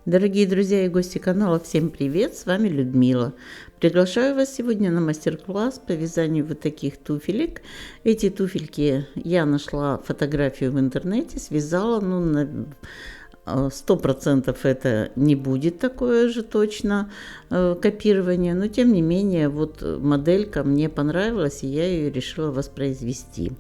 Дорогие друзья и гости канала, всем привет! С вами Людмила. Приглашаю вас сегодня на мастер-класс по вязанию вот таких туфелек. Эти туфельки я нашла фотографию в интернете, связала, на 100% это не будет такое же точно копирование, но тем не менее вот моделька мне понравилась, и я ее решила воспроизвести.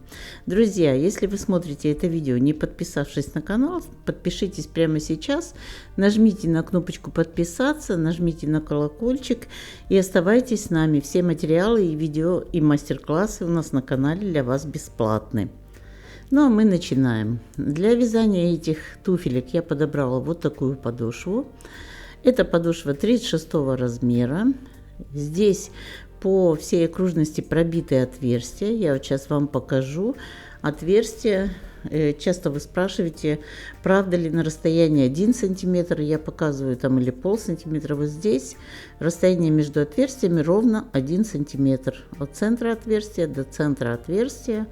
Друзья, если вы смотрите это видео, не подписавшись на канал, подпишитесь прямо сейчас, нажмите на кнопочку подписаться, нажмите на колокольчик и оставайтесь с нами. Все материалы и видео и мастер-классы у нас на канале для вас бесплатны. Ну а мы начинаем. Для вязания этих туфелек я подобрала вот такую подошву. Это подошва 36 размера. Здесь по всей окружности пробиты отверстия. Я вот сейчас вам покажу отверстия. Часто вы спрашиваете, правда ли на расстоянии 1 сантиметр. Я показываю там или полсантиметра. Вот здесь расстояние между отверстиями ровно 1 сантиметр. От центра отверстия до центра отверстия.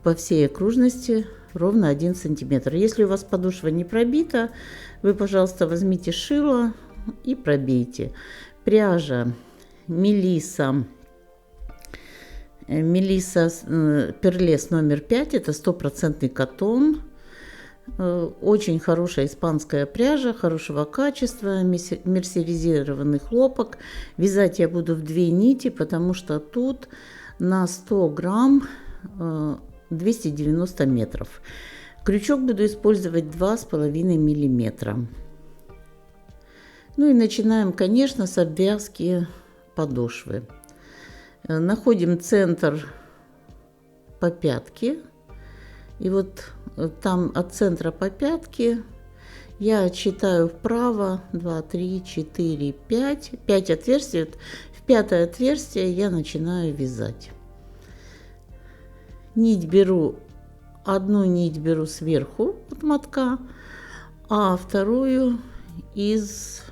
По всей окружности ровно 1 сантиметр. Если у вас подошва не пробита, вы, пожалуйста, возьмите шило и пробейте. Пряжа Мелисса Перлес номер 5. Это 100% катон. Очень хорошая испанская пряжа, хорошего качества, мерсеризированный хлопок. Вязать я буду в 2 нити, потому что тут на 100 грамм 290 метров. Крючок буду использовать 2,5 миллиметра. Ну и начинаем, конечно, с обвязки подошвы. Находим центр по пятке. И вот там от центра по пятке я отсчитаю вправо 2, 3, 4, 5. 5 отверстий. Вот в 5-е отверстие я начинаю вязать. Одну нить беру сверху от мотка, а вторую из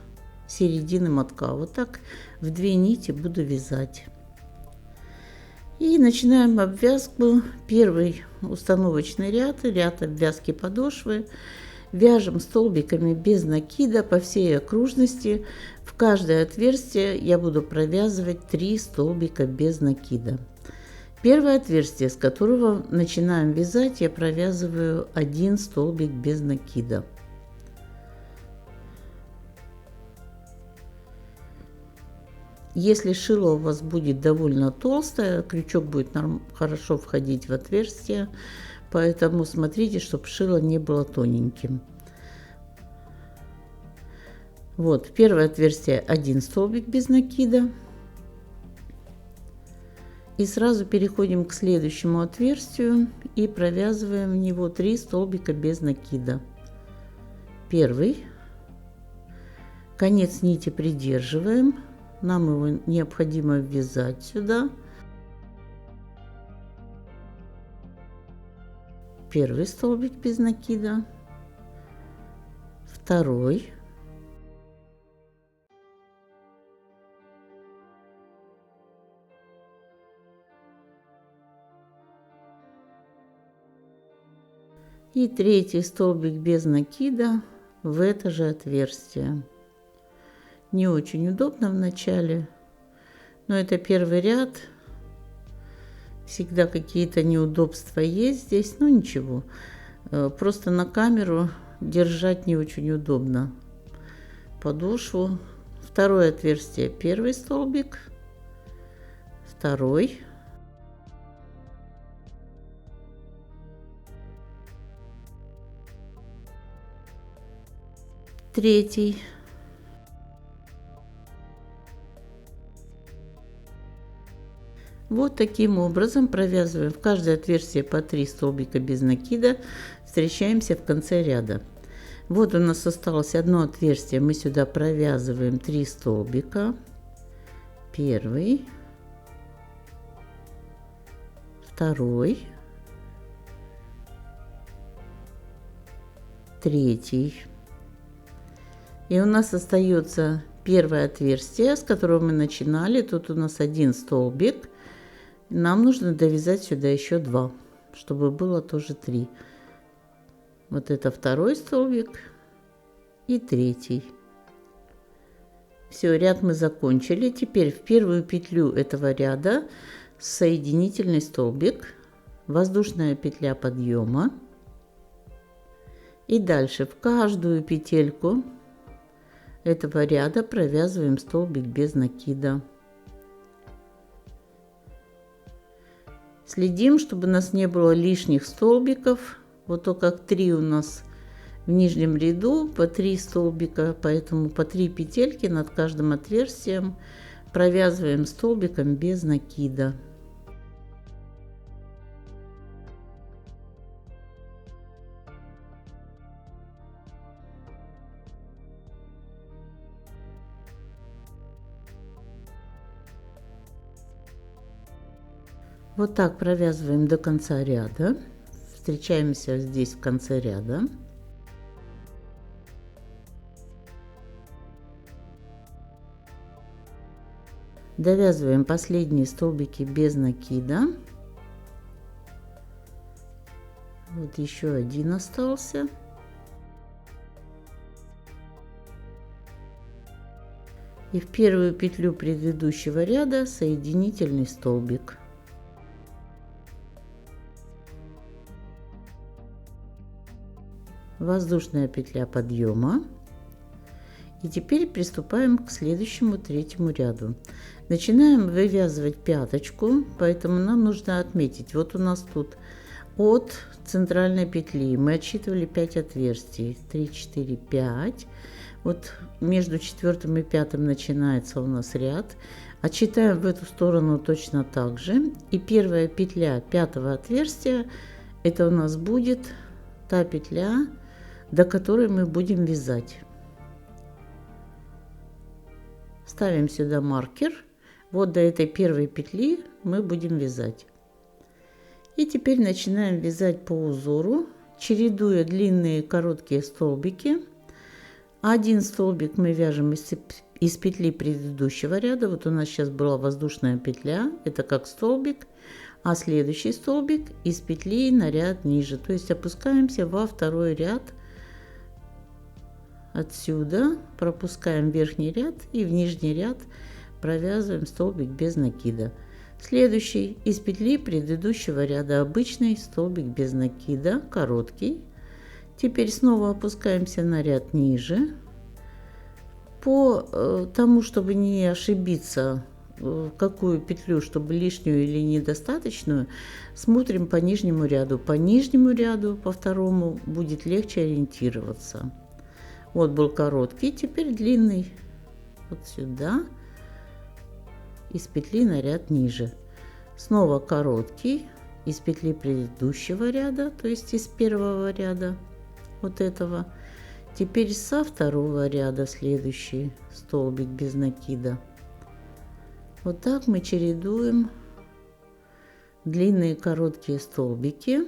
середины мотка. Вот так в 2 нити буду вязать. И начинаем обвязку. Первый установочный ряд обвязки подошвы. Вяжем столбиками без накида по всей окружности. В каждое отверстие я буду провязывать 3 столбика без накида. Первое отверстие, с которого начинаем вязать, я провязываю 1 столбик без накида. Если шило у вас будет довольно толстое, крючок будет хорошо входить в отверстие, поэтому смотрите, чтобы шило не было тоненьким. Вот, в первое отверстие 1 столбик без накида. И сразу переходим к следующему отверстию и провязываем в него 3 столбика без накида. Первый. Конец нити придерживаем. Нам его необходимо ввязать сюда. Первый столбик без накида. Второй. И третий столбик без накида в это же отверстие. Не очень удобно в начале, но это первый ряд. Всегда какие-то неудобства есть здесь, но ничего. Просто на камеру держать не очень удобно подошву. Второе отверстие, первый столбик, второй. Третий. Вот таким образом провязываем в каждое отверстие по 3 столбика без накида. Встречаемся в конце ряда. Вот у нас осталось одно отверстие. Мы сюда провязываем 3 столбика. Первый, второй, третий. И у нас остается первое отверстие, с которого мы начинали. Тут у нас 1 столбик. Нам нужно довязать сюда еще 2, чтобы было тоже 3. Вот это второй столбик. и третий. Все, ряд мы закончили. Теперь в первую петлю этого ряда соединительный столбик, воздушная петля подъема. И дальше в каждую петельку этого ряда провязываем столбик без накида. Следим, чтобы у нас не было лишних столбиков. Вот то, как 3 у нас в нижнем ряду, по 3 столбика, поэтому по 3 петельки над каждым отверстием провязываем столбиком без накида. Вот так провязываем до конца ряда. Встречаемся здесь в конце ряда. Довязываем последние столбики без накида. Вот еще один остался. И в первую петлю предыдущего ряда соединительный столбик. Воздушная петля подъема. И теперь приступаем к следующему третьему ряду. Начинаем вывязывать пяточку, поэтому нам нужно отметить. Вот у нас тут от центральной петли мы отсчитывали 5 отверстий. 3, 4, 5. Вот между 4 и 5 начинается у нас ряд. Отсчитаем в эту сторону точно так же. И первая петля 5-го отверстия, это у нас будет та петля, до которой мы будем вязать. Ставим сюда маркер. Вот до этой первой петли мы будем вязать. И теперь начинаем вязать по узору, чередуя длинные и короткие столбики. Один столбик мы вяжем из петли предыдущего ряда. Вот у нас сейчас была воздушная петля, это как столбик. А следующий столбик из петли на ряд ниже. То есть опускаемся во второй ряд. Отсюда пропускаем верхний ряд и в нижний ряд провязываем столбик без накида. Следующий из петли предыдущего ряда обычный столбик без накида, короткий. Теперь снова опускаемся на ряд ниже. По тому, чтобы не ошибиться, в какую петлю, чтобы лишнюю или недостаточную, смотрим по нижнему ряду. По нижнему ряду, по второму, будет легче ориентироваться. Вот был короткий, теперь длинный. Вот сюда, из петли на ряд ниже. Снова короткий, из петли предыдущего ряда, то есть из первого ряда вот этого. Теперь со второго ряда следующий столбик без накида. Вот так мы чередуем длинные и короткие столбики.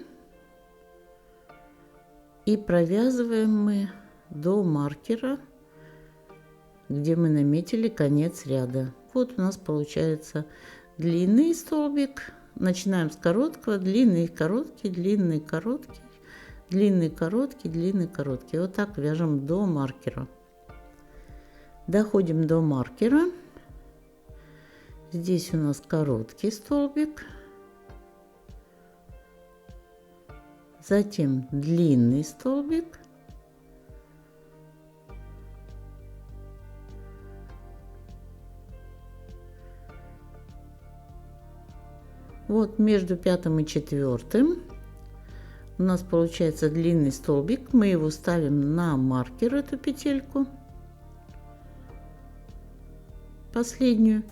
И провязываем мы до маркера, где мы наметили конец ряда. Вот у нас получается длинный столбик. Начинаем с короткого, длинный, короткий, длинный, короткий, длинный, короткий, длинный, короткий. Вот так вяжем до маркера. Доходим до маркера. Здесь у нас короткий столбик. Затем длинный столбик. Вот между 5 и 4 у нас получается длинный столбик. Мы его ставим на маркер, эту петельку, последнюю.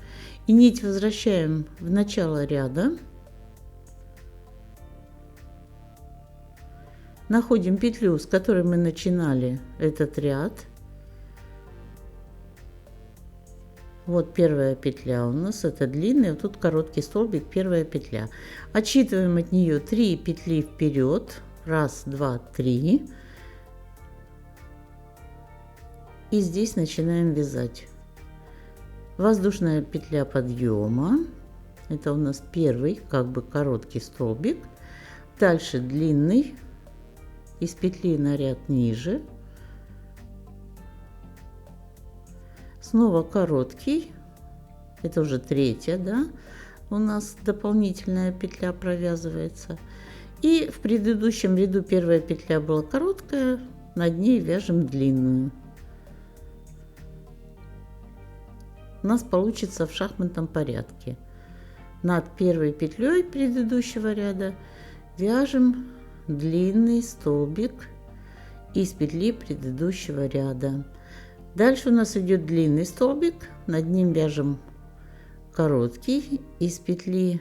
И нить возвращаем в начало ряда. Находим петлю, с которой мы начинали этот ряд. Вот первая петля у нас, это длинная, вот тут короткий столбик, первая петля. Отсчитываем от нее 3 петли вперед. 1, 2, 3. И здесь начинаем вязать. Воздушная петля подъема. Это у нас первый, как бы короткий столбик. Дальше длинный, из петли на ряд ниже. снова короткий, это уже третья, да, у нас дополнительная петля провязывается. И в предыдущем ряду первая петля была короткая, над ней вяжем длинную. У нас получится в шахматном порядке. Над первой петлей предыдущего ряда вяжем длинный столбик из петли предыдущего ряда. Дальше у нас идет длинный столбик, над ним вяжем короткий из петли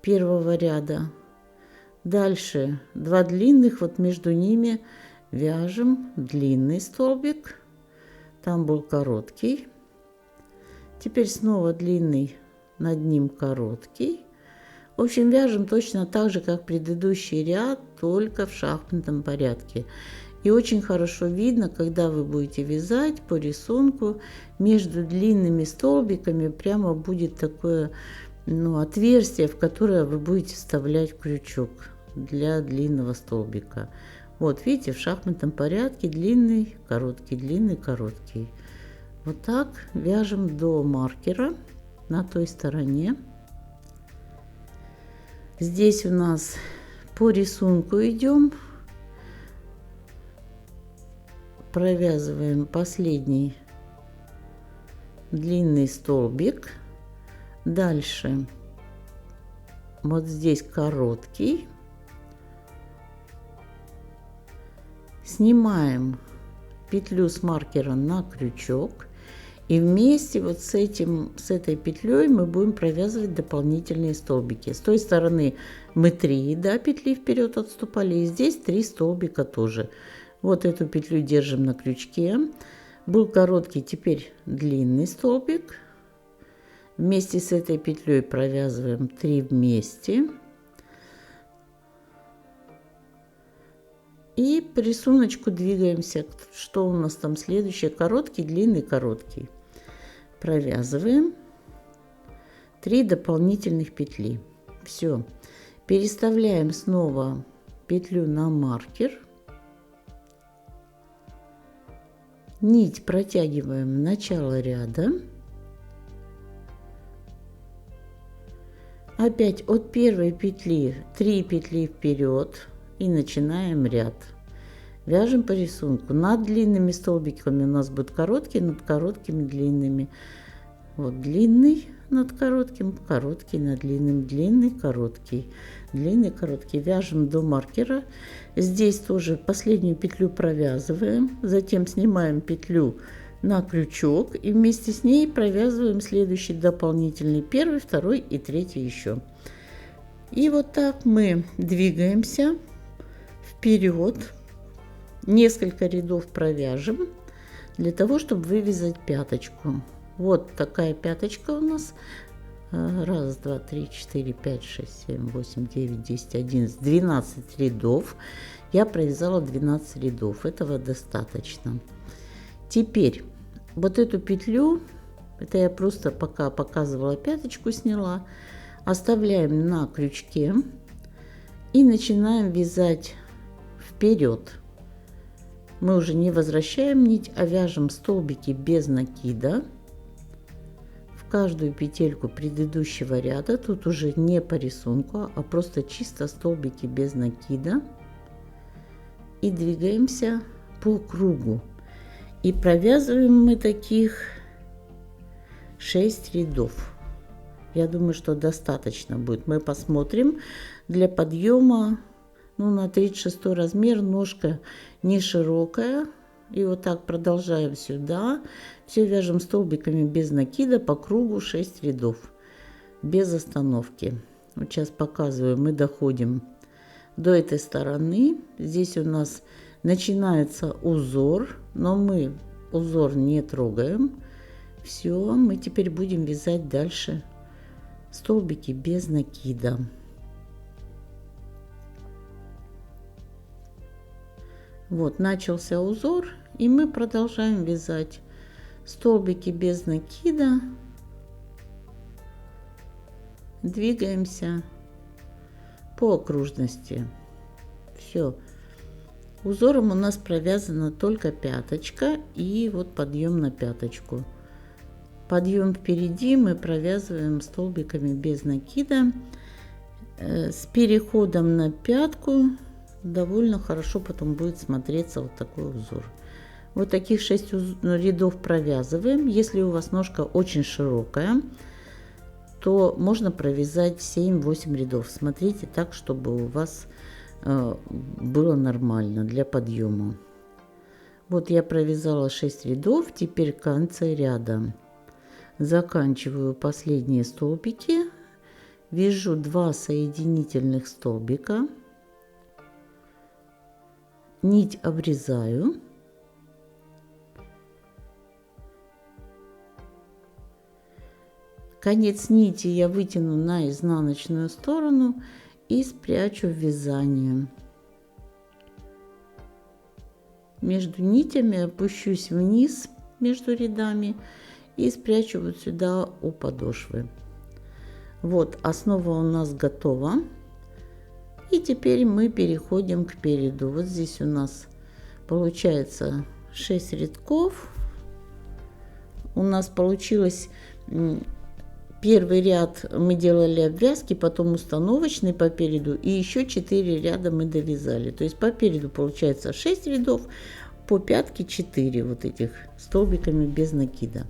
первого ряда. Дальше 2 длинных, вот между ними вяжем длинный столбик, там был короткий. Теперь снова длинный, над ним короткий. В общем, вяжем точно так же, как предыдущий ряд, только в шахматном порядке. И очень хорошо видно, когда вы будете вязать по рисунку, между длинными столбиками прямо будет такое, отверстие, в которое вы будете вставлять крючок для длинного столбика. Вот видите, в шахматном порядке длинный, короткий, длинный, короткий. Вот так вяжем до маркера на той стороне. Здесь у нас по рисунку идем, провязываем последний длинный столбик. Дальше вот здесь короткий. Снимаем петлю с маркера на крючок. И вместе вот с этой петлей мы будем провязывать дополнительные столбики. С той стороны мы 3, да, петли вперед отступали, и здесь 3 столбика тоже. Вот эту петлю держим на крючке. Был короткий, теперь длинный столбик. Вместе с этой петлей провязываем 3 вместе. И по рисунку двигаемся, что у нас там следующее, короткий, длинный, короткий. Провязываем 3 дополнительных петли. Все. Переставляем снова петлю на маркер. Нить протягиваем в начало ряда. Опять от первой петли 3 петли вперед и начинаем ряд. Вяжем по рисунку. Над длинными столбиками у нас будут короткие, над короткими длинными. Вот длинный над коротким, короткий над длинным, длинный, короткий, длинный, короткий. Вяжем до маркера. Здесь тоже последнюю петлю провязываем, затем снимаем петлю на крючок и вместе с ней провязываем следующий дополнительный, первый, второй и третий еще. И вот так мы двигаемся вперед. Несколько рядов провяжем для того, чтобы вывязать пяточку. Вот такая пяточка у нас. 1, 2, 3, 4, 5, 6, 7, 8, 9, 10, 11, 12 рядов. Я провязала 12 рядов. Этого достаточно. Теперь вот эту петлю, это я просто пока показывала пяточку, сняла, оставляем на крючке и начинаем вязать вперед. Мы уже не возвращаем нить, а вяжем столбики без накида в каждую петельку предыдущего ряда. Тут уже не по рисунку, а просто чисто столбики без накида. И двигаемся по кругу. И провязываем мы таких 6 рядов. Я думаю, что достаточно будет. Мы посмотрим. Для подъема на 36 размер, ножка не широкая. И вот так продолжаем сюда. Все вяжем столбиками без накида по кругу 6 рядов. Без остановки. Вот сейчас показываю. Мы доходим до этой стороны. Здесь у нас начинается узор, но мы узор не трогаем. Все, мы теперь будем вязать дальше столбики без накида. Вот начался узор, и мы продолжаем вязать столбики без накида. Двигаемся по окружности. Все. Узором у нас провязана только пяточка и вот подъем на пяточку. Подъем впереди мы провязываем столбиками без накида. С переходом на пятку довольно хорошо потом будет смотреться вот такой узор. Вот таких 6 рядов провязываем. Если у вас ножка очень широкая, то можно провязать 7-8 рядов. Смотрите так, чтобы у вас было нормально для подъема. Вот я провязала 6 рядов. Теперь в конце ряда заканчиваю последние столбики. Вяжу 2 соединительных столбика. Нить обрезаю. Конец нити я вытяну на изнаночную сторону и спрячу в вязание. Между нитями опущусь вниз между рядами и спрячу вот сюда у подошвы. Вот, основа у нас готова. И теперь мы переходим к переду. Вот здесь у нас получается 6 рядков. У нас получилось... Первый ряд мы делали обвязки, потом установочный по переду, и еще 4 ряда мы довязали. То есть по переду получается 6 рядов, по пятке 4 вот этих столбиками без накида.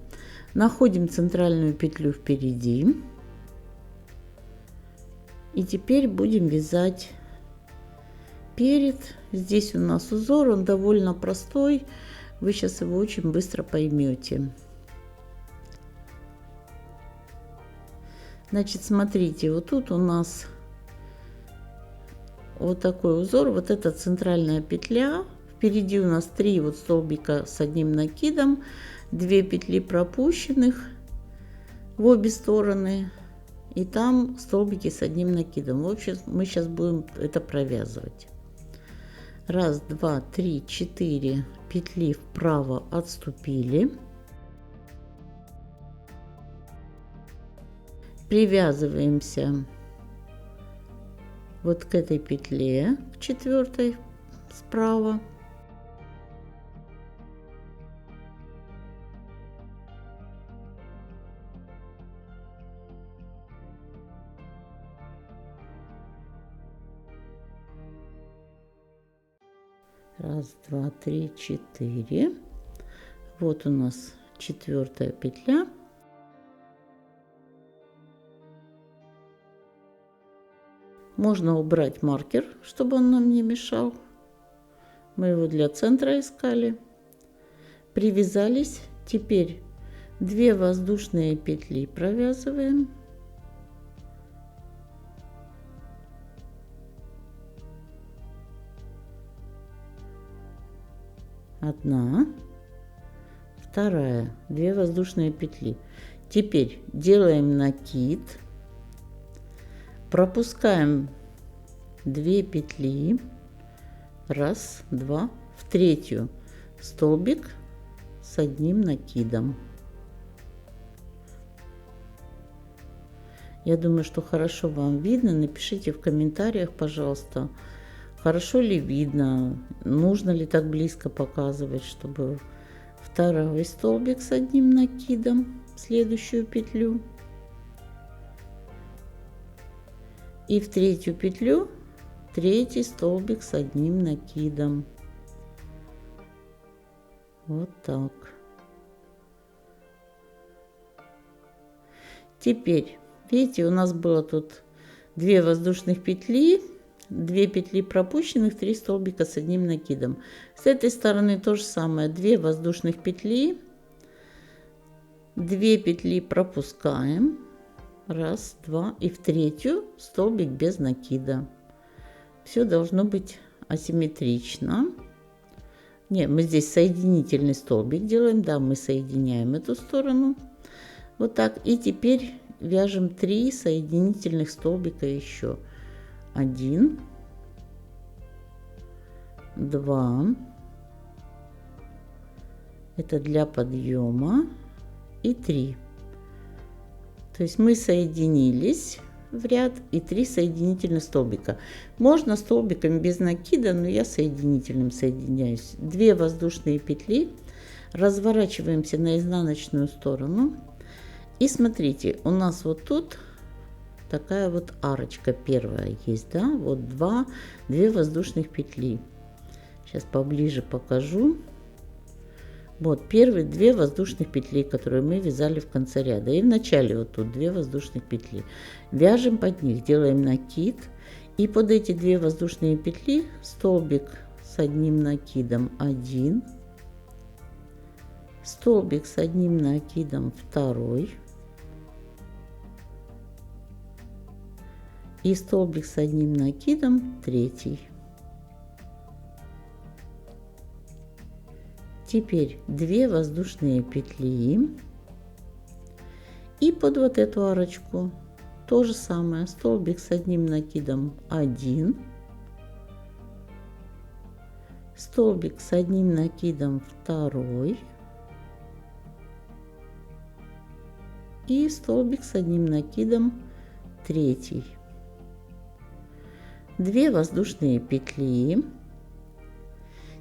Находим центральную петлю впереди. И теперь будем вязать перед. Здесь у нас узор, он довольно простой. Вы сейчас его очень быстро поймете. Значит, смотрите, вот тут у нас вот такой узор, вот эта центральная петля. Впереди у нас 3 вот столбика с одним накидом, 2 петли пропущенных в обе стороны, и там столбики с одним накидом. В общем, мы сейчас будем это провязывать. 1, 2, 3, 4 петли вправо отступили. Привязываемся вот к этой петле, к 4 справа. Раз, два, три, 4. Вот у нас 4 петля. Можно убрать маркер, чтобы он нам не мешал. Мы его для центра искали. Привязались. Теперь 2 воздушные петли провязываем. Одна, вторая, 2 воздушные петли. Теперь делаем накид. Пропускаем 2 петли, 1, 2, в 3 столбик с одним накидом. Я думаю, что хорошо вам видно. Напишите в комментариях, пожалуйста, хорошо ли видно, нужно ли так близко показывать, чтобы 2 столбик с одним накидом, следующую петлю. И в 3 петлю 3 столбик с одним накидом. Вот так. Теперь, видите, у нас было тут 2 воздушных петли, 2 петли пропущенных, 3 столбика с одним накидом. С этой стороны то же самое. 2 воздушных петли, 2 петли пропускаем. 1, 2 и в 3 столбик без накида. Все должно быть асимметрично. Не, мы здесь соединительный столбик делаем. Да, мы соединяем эту сторону. Вот так. И теперь вяжем 3 соединительных столбика еще. 1, 2. Это для подъема. И 3. То есть мы соединились в ряд и 3 соединительных столбика. Можно столбиками без накида, но я соединительным соединяюсь. 2 воздушные петли, разворачиваемся на изнаночную сторону. И смотрите, у нас вот тут такая вот арочка первая есть, да, вот 2 воздушных петли. Сейчас поближе покажу. Вот первые 2 воздушных петли, которые мы вязали в конце ряда. И в начале вот тут 2 воздушных петли. Вяжем под них, делаем накид. И под эти 2 воздушные петли столбик с одним накидом 1, столбик с одним накидом 2 и столбик с одним накидом 3. Теперь 2 воздушные петли и под вот эту арочку то же самое, столбик с одним накидом 1, столбик с одним накидом 2 и столбик с одним накидом 3. 2 воздушные петли.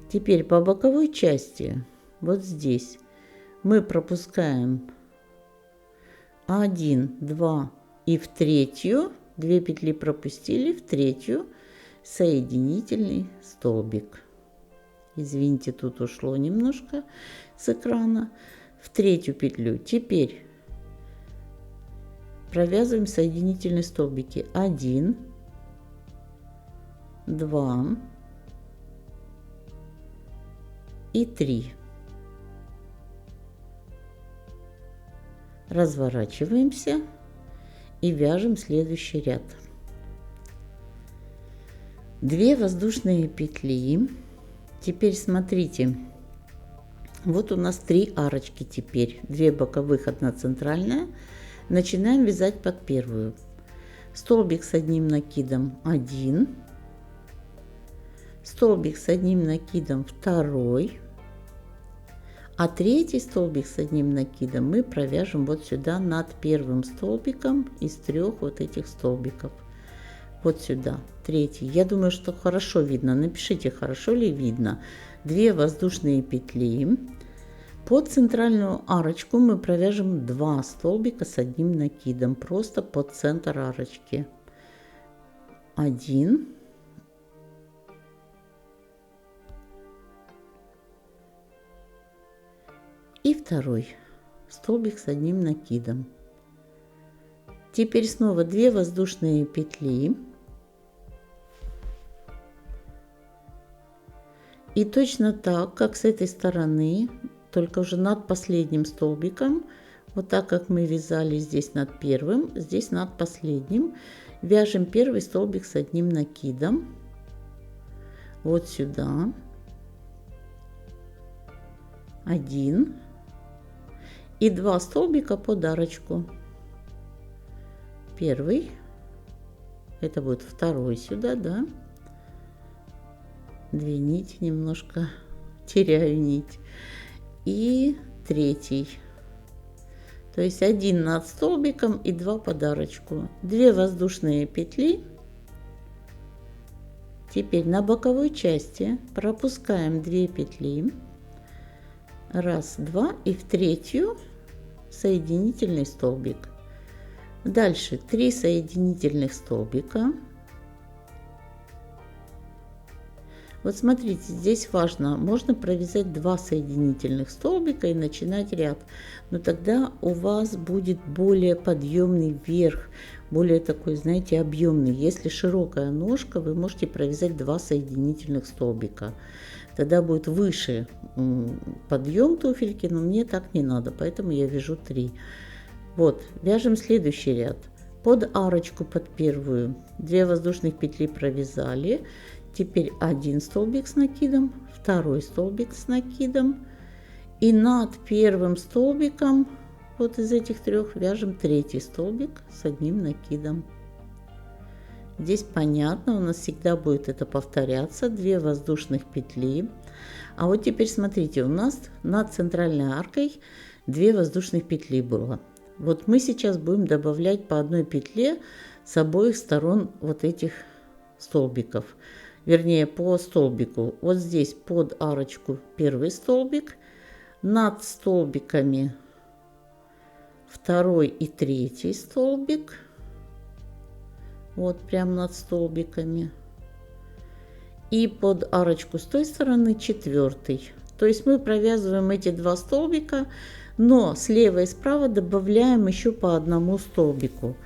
Теперь по боковой части, вот здесь, мы пропускаем 1, 2 и в 3, 2 петли пропустили, в 3 соединительный столбик. Извините, тут ушло немножко с экрана. В 3 петлю. Теперь провязываем соединительные столбики 1, 2 и 3. Разворачиваемся и вяжем следующий ряд. 2 воздушные петли. Теперь смотрите, вот у нас 3 арочки теперь, 2 боковых, 1 центральная. Начинаем вязать под первую. Столбик с одним накидом 1, столбик с одним накидом 2, а 3 столбик с одним накидом мы провяжем вот сюда над первым столбиком из 3 вот этих столбиков. Вот сюда, 3. Я думаю, что хорошо видно. Напишите, хорошо ли видно. 2 воздушные петли. Под центральную арочку мы провяжем 2 столбика с одним накидом. Просто под центр арочки. 1. И 2 столбик с одним накидом. Теперь снова 2 воздушные петли. И точно так, как с этой стороны, только уже над последним столбиком, вот так как мы вязали здесь над первым, здесь над последним, вяжем первый столбик с одним накидом. Вот сюда. 1. И 2 столбика под арочку. Первый. Это будет 2 сюда, да. 2 нити, немножко теряю нить. И 3. То есть 1 над столбиком и 2 под арочку. 2 воздушные петли. Теперь на боковой части пропускаем 2 петли. 1, 2 и в 3 соединительный столбик. Дальше 3 соединительных столбика. Вот смотрите, здесь важно, можно провязать 2 соединительных столбика и начинать ряд, но тогда у вас будет более подъемный вверх, более такой, знаете, объемный. Если широкая ножка, вы можете провязать 2 соединительных столбика. Тогда будет выше подъем туфельки, но мне так не надо, поэтому я вяжу 3. Вот, вяжем следующий ряд. Под арочку, под первую, 2 воздушных петли провязали. Теперь 1 столбик с накидом, 2 столбик с накидом. И над первым столбиком, вот из этих 3, вяжем 3 столбик с одним накидом. Здесь понятно, у нас всегда будет это повторяться. 2 воздушных петли. А вот теперь смотрите, у нас над центральной аркой 2 воздушных петли было. Вот мы сейчас будем добавлять по одной петле с обоих сторон вот этих столбиков. Вернее, по столбику. Вот здесь под арочку первый столбик, над столбиками второй и третий столбик. Вот прям над столбиками. И под арочку с той стороны четвертый. То есть мы провязываем эти два столбика, но слева и справа добавляем еще по одному столбику.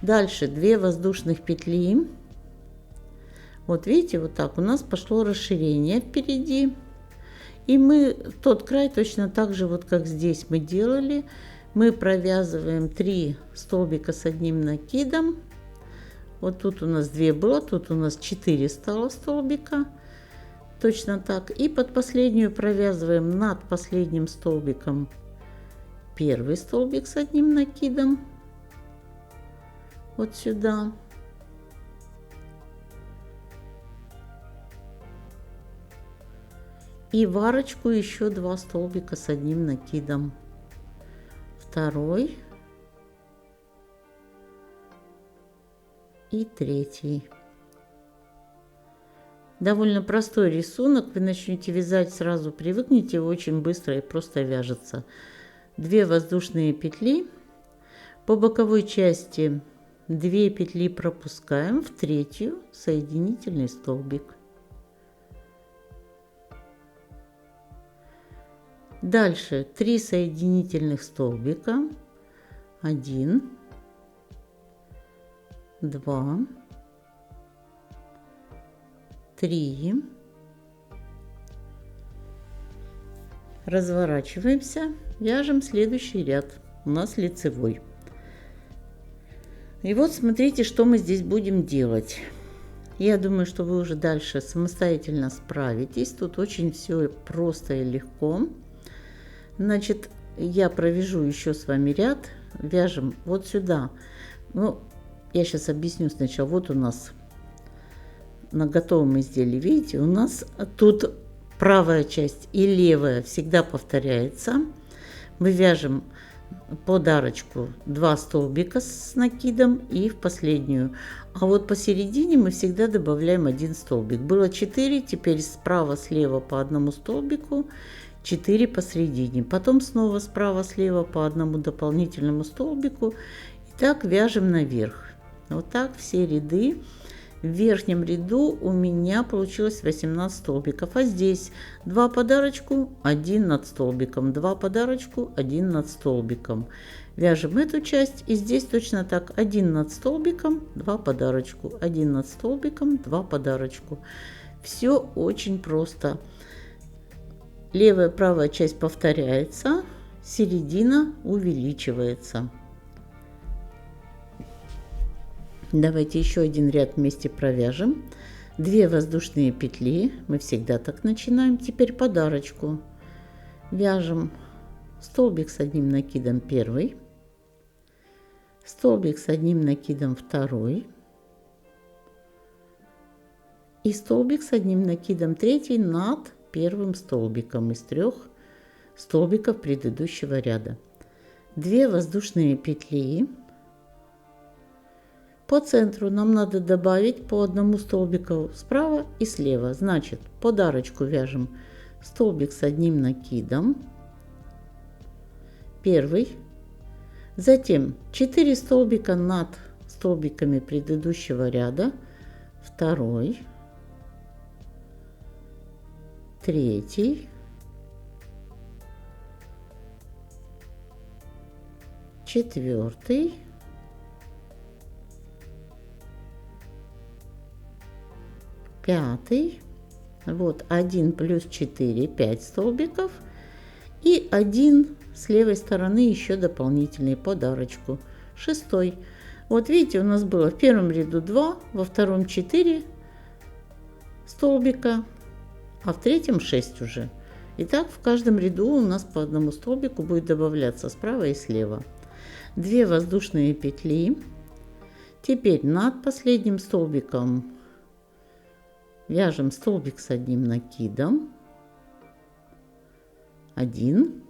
Дальше 2 воздушных петли. Вот видите, вот так у нас пошло расширение впереди. И мы тот край точно так же, вот как здесь мы делали, мы провязываем 3 столбика с одним накидом. Вот тут у нас 2 было, тут у нас 4 стало столбика. Точно так. И под последнюю провязываем над последним столбиком первый столбик с одним накидом. Вот сюда. И в арочку еще 2 столбика с одним накидом. Второй и третий. Довольно простой рисунок. Вы начнете вязать, сразу привыкнете, очень быстро и просто вяжется. 2 воздушные петли. По боковой части 2 петли пропускаем в третью соединительный столбик. Дальше 3 соединительных столбика. 1, 2, 3. Разворачиваемся, вяжем следующий ряд. У нас лицевой. И вот смотрите, что мы здесь будем делать. Я думаю, что вы уже дальше самостоятельно справитесь. Тут очень все просто и легко. Значит, я провяжу еще с вами ряд. Вяжем вот сюда. Ну, я сейчас объясню сначала. Вот у нас на готовом изделии, видите, у нас тут правая часть и левая всегда повторяется. Мы вяжем под арочку 2 столбика с накидом и в последнюю. А вот посередине мы всегда добавляем 1 столбик. Было 4, теперь справа-слева по одному столбику, 4 посередине. Потом снова справа-слева по одному дополнительному столбику. И так вяжем наверх. Вот так все ряды. В верхнем ряду у меня получилось 18 столбиков, а здесь 2 подарочку, 1 над столбиком, 2 подарочку, 1 над столбиком. Вяжем эту часть, и здесь точно так: 1 над столбиком, 2 подарочку, 1 над столбиком, 2 подарочку. Все очень просто. Левая, правая часть повторяется, середина увеличивается. Давайте еще один ряд вместе провяжем. 2 воздушные петли, мы всегда так начинаем. Теперь подарочку. Вяжем столбик с одним накидом первый, столбик с одним накидом второй и столбик с одним накидом третий над первым столбиком из 3 столбиков предыдущего ряда. 2 воздушные петли. По центру нам надо добавить по одному столбику справа и слева. Значит, под арочку вяжем столбик с одним накидом, первый, затем 4 столбика над столбиками предыдущего ряда, второй, третий, четвертый, пятый, вот 1 плюс 4, 5 столбиков, и 1 с левой стороны еще дополнительный подарочку, 6. Вот видите, у нас было в первом ряду 2, во втором 4 столбика, а в третьем 6 уже. И так в каждом ряду у нас по одному столбику будет добавляться справа и слева. 2 воздушные петли. Теперь над последним столбиком вяжем столбик с одним накидом, 1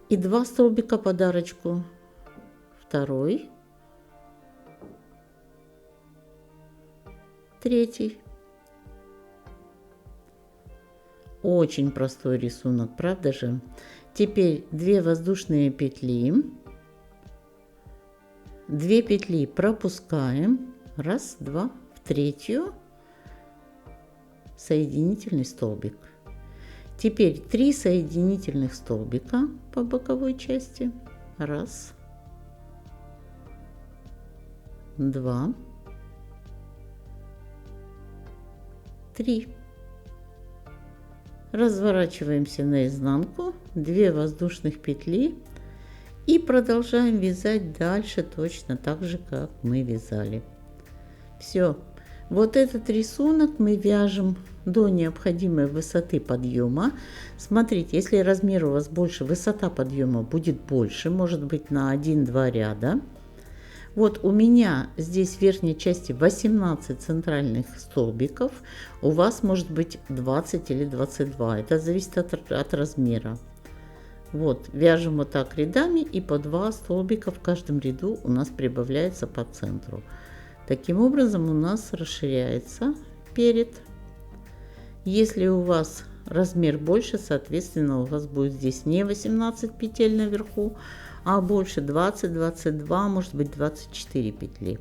и 2 столбика подарочку, второй, третий. Очень простой рисунок, правда же? Теперь 2 воздушные петли. 2 петли пропускаем. Раз, два, в третью. Соединительный столбик. Теперь 3 соединительных столбика по боковой части. Раз, два, 3. Разворачиваемся наизнанку, 2 воздушных петли и продолжаем вязать дальше точно так же, как мы вязали. Все. Вот этот рисунок мы вяжем до необходимой высоты подъема. Смотрите, если размер у вас больше, высота подъема будет больше, может быть на 1-2 ряда. Вот у меня здесь в верхней части 18 центральных столбиков, у вас может быть 20 или 22, это зависит от размера. Вот, вяжем вот так рядами, и по 2 столбика в каждом ряду у нас прибавляется по центру. Таким образом у нас расширяется перед. Если у вас размер больше, соответственно, у вас будет здесь не 18 петель наверху, а больше 20, 22, может быть 24 петли.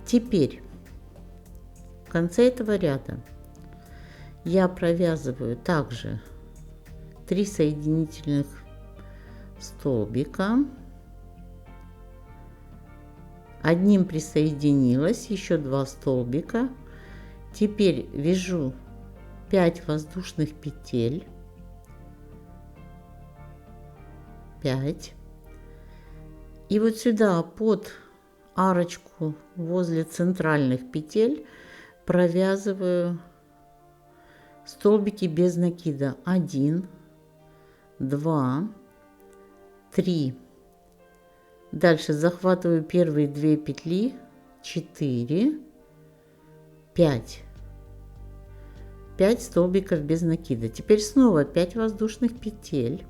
Теперь в конце этого ряда я провязываю также 3 соединительных столбика. Одним присоединилась, еще 2 столбика. Теперь вяжу 5 воздушных петель. 5. И вот сюда под арочку возле центральных петель провязываю столбики без накида. 1, 2, 3. Дальше захватываю первые 2 петли, 4, 5. 5 столбиков без накида. Теперь снова 5 воздушных петель.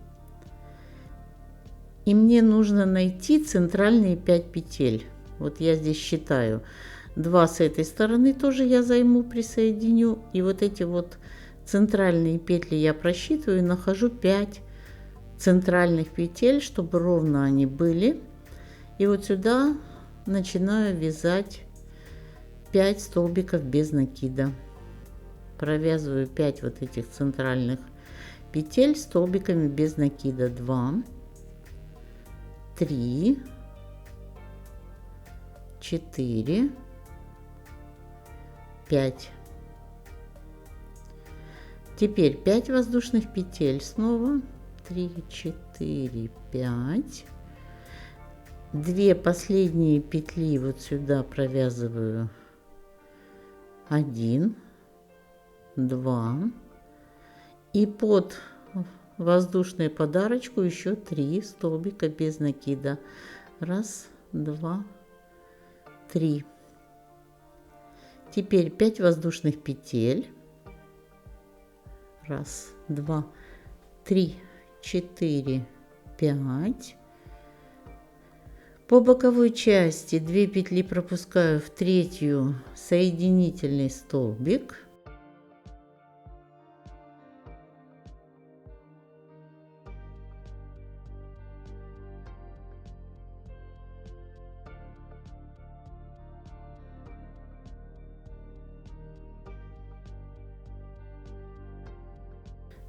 И мне нужно найти центральные 5 петель. Вот я здесь считаю. 2 с этой стороны тоже я займу, присоединю. И вот эти вот центральные петли я просчитываю и нахожу 5 центральных петель, чтобы ровно они были. И вот сюда начинаю вязать 5 столбиков без накида. Провязываю 5 вот этих центральных петель столбиками без накида. 2, 3, 4, 5. Теперь 5 воздушных петель снова. 3, 4, 5. 2 последние петли вот сюда провязываю. 1, 2. И под воздушную подарочку еще 3 столбика без накида. 1, 2, 3. Теперь 5 воздушных петель. 1, 2, 3, 4, 5. По боковой части 2 петли пропускаю в третью соединительный столбик.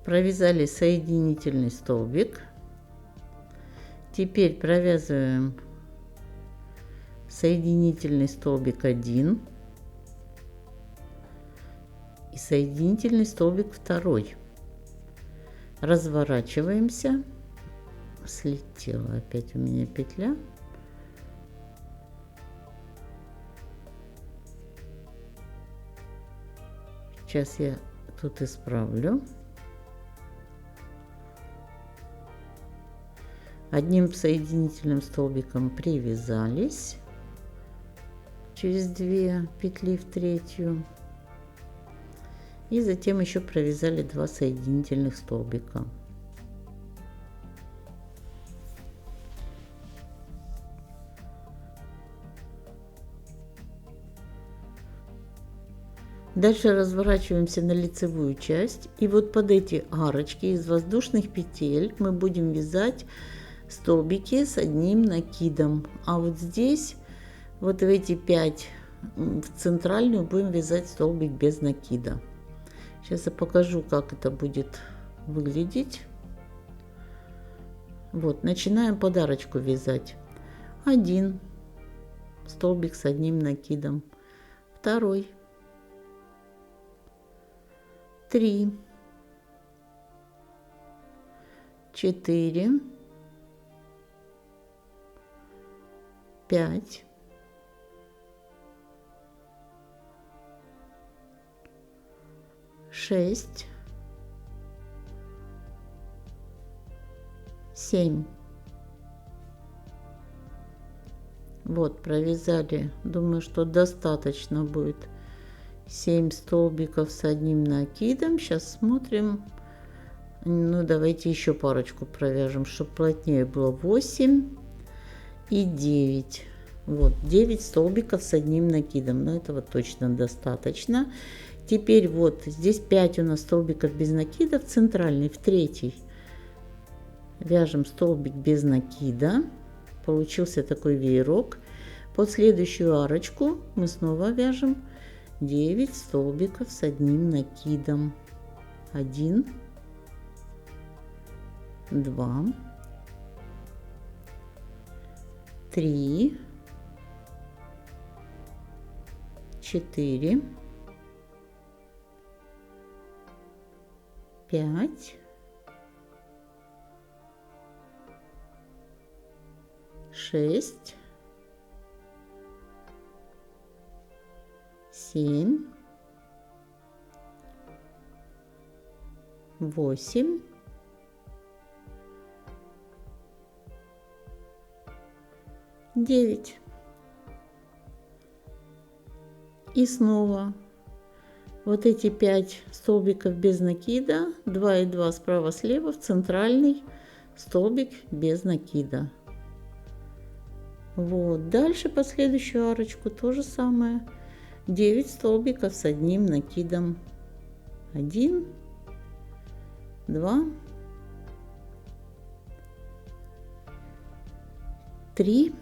Провязали соединительный столбик. Теперь провязываем соединительный столбик 1 и соединительный столбик 2. Разворачиваемся. Слетела опять у меня петля. Сейчас я тут исправлю. Одним соединительным столбиком привязались через 2 петли в третью, и затем еще провязали 2 соединительных столбика. Дальше разворачиваемся на лицевую часть. И вот под эти арочки из воздушных петель мы будем вязать столбики с одним накидом. А вот здесь, вот в эти 5, в центральную будем вязать столбик без накида. Сейчас я покажу, как это будет выглядеть. Вот, начинаем под арочку вязать. 1 столбик с одним накидом, 2, 3, 4, 5, 6, 7. Вот, провязали, думаю, что достаточно будет 7 столбиков с одним накидом. Сейчас смотрим. Ну, давайте еще парочку провяжем, чтобы плотнее было. 8 и 9. Вот, 9 столбиков с одним накидом. Но этого точно достаточно. Теперь вот здесь 5 у нас столбиков без накида. В центральный, в третий вяжем столбик без накида. Получился такой веерок. Под следующую арочку мы снова вяжем 9 столбиков с одним накидом. 1, 2, 3, 4, 5, 6, 7, 8, 9. И снова вот эти 5 столбиков без накида, 2 и 2 справа-слева, в центральный столбик без накида. Вот, дальше по следующую арочку то же самое. 9 столбиков с одним накидом. 1, 2, 3,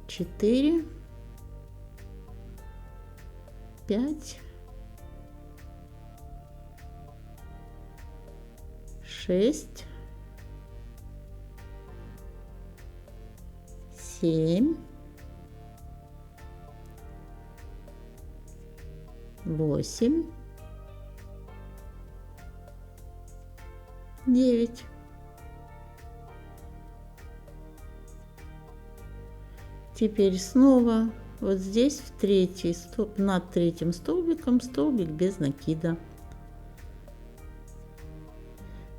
4, 5, 6, 7, 8, 9. Теперь снова вот здесь в третий столб, над третьим столбиком столбик без накида.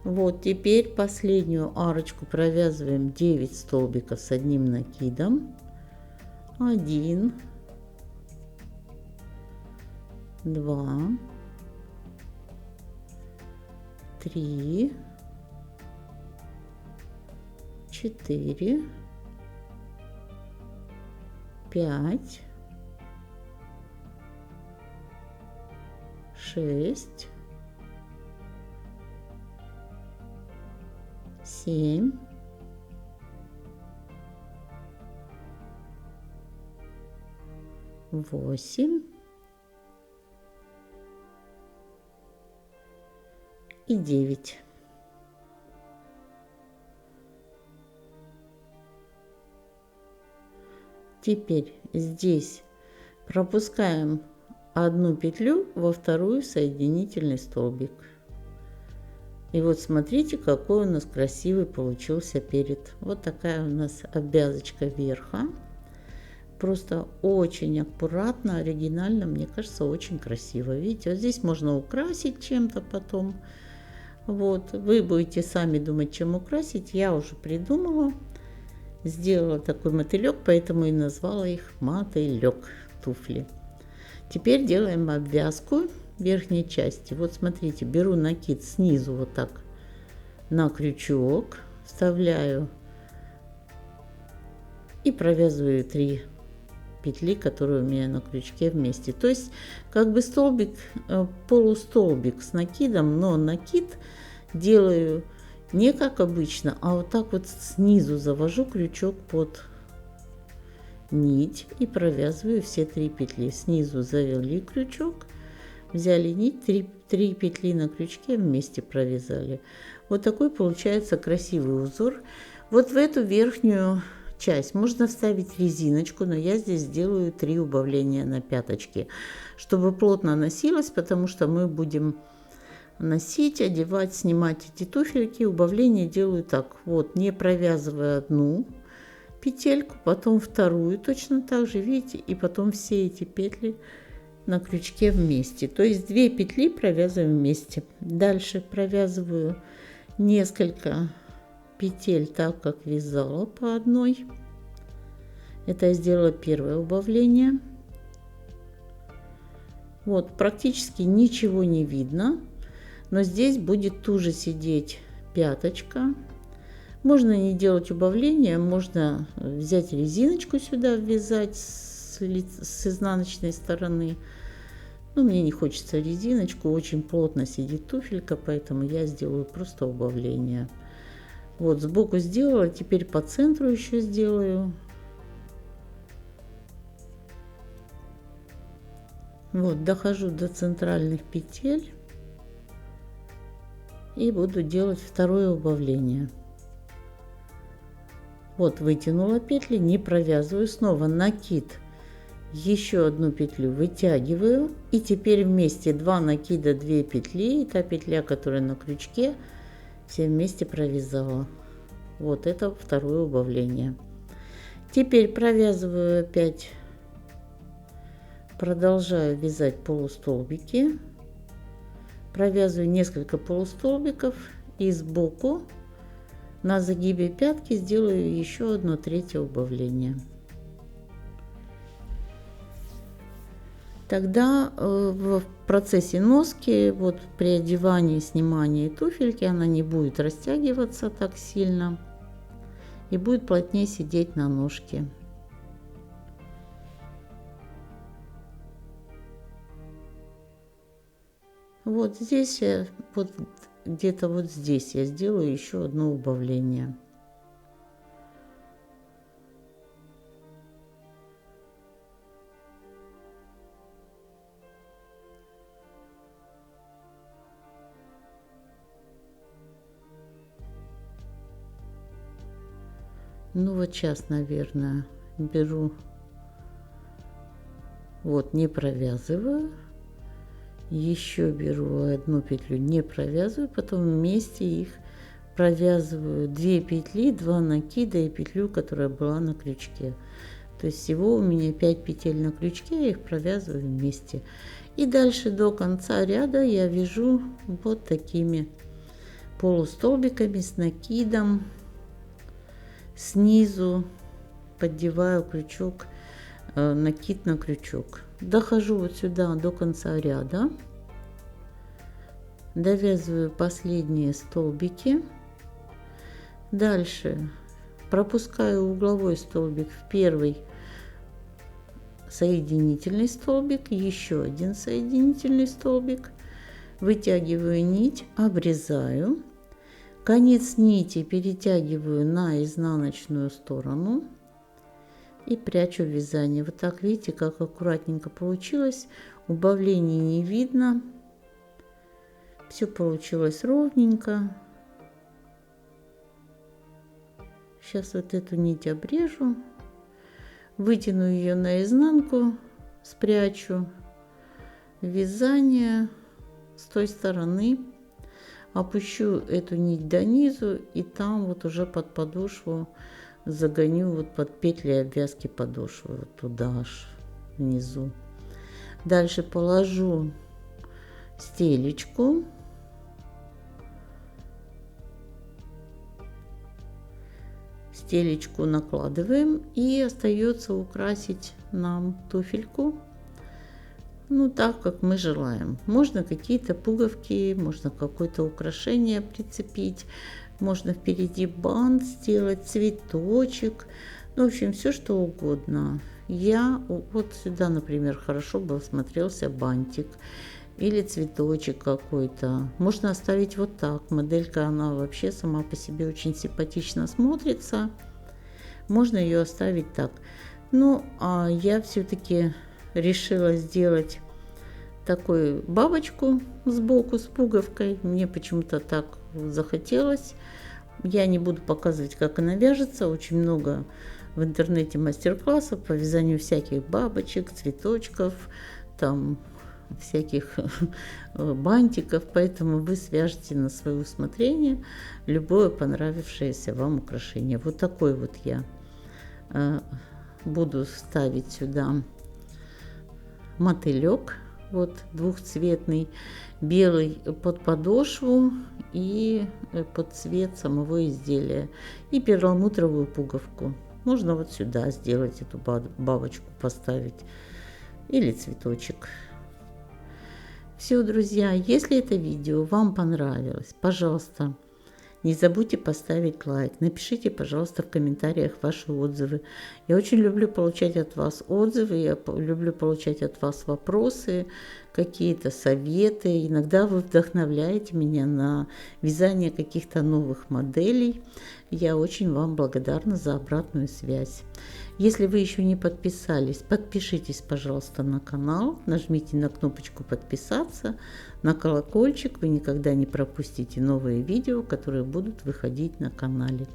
Вот теперь последнюю арочку провязываем 9 столбиков с одним накидом. 1, 2, 3, 4, 5, 6, 7, 8 и 9. Теперь здесь пропускаем одну петлю во вторую соединительный столбик. И вот смотрите, какой у нас красивый получился перед. Вот такая у нас обвязочка верха. Просто очень аккуратно, оригинально, мне кажется, очень красиво. Видите, вот здесь можно украсить чем-то потом. Вот, вы будете сами думать, чем украсить. Я уже придумала. Сделала такой мотылек, поэтому и назвала их мотылек туфли. Теперь делаем обвязку верхней части. Вот смотрите, беру накид снизу вот так на крючок, вставляю и провязываю 3 петли, которые у меня на крючке вместе. То есть как бы столбик, полустолбик с накидом, но накид делаю не как обычно, а вот так вот снизу завожу крючок под нить и провязываю все 3 петли. Снизу завели крючок, взяли нить, 3 петли на крючке вместе провязали. Вот такой получается красивый узор. Вот в эту верхнюю часть можно вставить резиночку, но я здесь сделаю 3 убавления на пяточке, чтобы плотно носилось, потому что мы будем носить, одевать, снимать эти туфельки. Убавление делаю так: вот, не провязывая одну петельку, потом вторую точно так же, видите, и потом все эти петли на крючке вместе. То есть 2 петли провязываем вместе. Дальше провязываю несколько петель так, как вязала, по одной. Это я сделала первое убавление. Вот, практически ничего не видно, но здесь будет туже сидеть пяточка. Можно не делать убавления, можно взять резиночку сюда, ввязать с изнаночной стороны. Но мне не хочется резиночку, очень плотно сидит туфелька, поэтому я сделаю просто убавление. Вот, сбоку сделала, теперь по центру еще сделаю. Вот, дохожу до центральных петель и буду делать второе убавление. Вот, вытянула петли, не провязываю, снова накид, еще одну петлю вытягиваю, и теперь вместе 2 накида, 2 петли, и та петля, которая на крючке, все вместе провязала. Вот это второе убавление. Теперь провязываю опять, продолжаю вязать полустолбики, провязываю несколько полустолбиков и сбоку на загибе пятки сделаю еще одно третье убавление. Тогда в процессе носки, вот при одевании, снимании туфельки, она не будет растягиваться так сильно и будет плотнее сидеть на ножке. Вот здесь я, вот где-то вот здесь я сделаю еще одно убавление. Ну вот сейчас, наверное, беру, вот не провязываю, еще беру одну петлю, не провязываю, потом вместе их провязываю 2 петли, 2 накида и петлю, которая была на крючке. То есть всего у меня 5 петель на крючке, я их провязываю вместе. И дальше до конца ряда я вяжу вот такими полустолбиками с накидом. Снизу поддеваю крючок, накид на крючок. Дохожу вот сюда до конца ряда, довязываю последние столбики. Дальше пропускаю угловой столбик в первый соединительный столбик, еще один соединительный столбик, вытягиваю нить, обрезаю. Конец нити перетягиваю на изнаночную сторону и прячу вязание. Вот так, видите, как аккуратненько получилось. Убавлений не видно. Все получилось ровненько. Сейчас вот эту нить обрежу, вытяну ее наизнанку, спрячу вязание с той стороны. Опущу эту нить до низу и там вот уже под подошву загоню, вот под петли обвязки подошвы, вот туда аж внизу. Дальше положу стелечку. Стелечку накладываем и остается украсить нам туфельку. Ну, так, как мы желаем. Можно какие-то пуговки, можно какое-то украшение прицепить, можно впереди бант сделать, цветочек. Ну, в общем, все что угодно. вот сюда, например, хорошо бы смотрелся бантик или цветочек какой-то. Можно оставить вот так. Моделька, она вообще сама по себе очень симпатично смотрится. Можно ее оставить так. Ну, а я все-таки решила сделать такую бабочку сбоку с пуговкой. Мне почему-то так захотелось. Я не буду показывать, как она вяжется. Очень много в интернете мастер-классов по вязанию всяких бабочек, цветочков, там всяких бантиков. Поэтому вы свяжете на свое усмотрение любое понравившееся вам украшение. Вот такой вот я буду ставить сюда мотылек, вот двухцветный, белый под подошву и под цвет самого изделия, и перламутровую пуговку. Можно вот сюда сделать эту бабочку, поставить, или цветочек. Все, друзья, если это видео вам понравилось, пожалуйста, не забудьте поставить лайк. Напишите, пожалуйста, в комментариях ваши отзывы. Я очень люблю получать от вас отзывы, я люблю получать от вас вопросы, какие-то советы. Иногда вы вдохновляете меня на вязание каких-то новых моделей. Я очень вам благодарна за обратную связь. Если вы еще не подписались, подпишитесь, пожалуйста, на канал, нажмите на кнопочку подписаться, на колокольчик, вы никогда не пропустите новые видео, которые будут выходить на канале.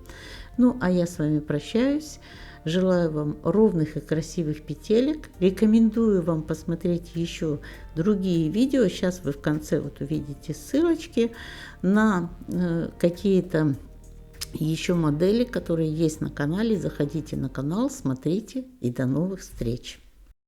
Ну, а я с вами прощаюсь, желаю вам ровных и красивых петелек, рекомендую вам посмотреть еще другие видео, сейчас вы в конце вот увидите ссылочки на какие-то еще модели, которые есть на канале. Заходите на канал, смотрите, и до новых встреч!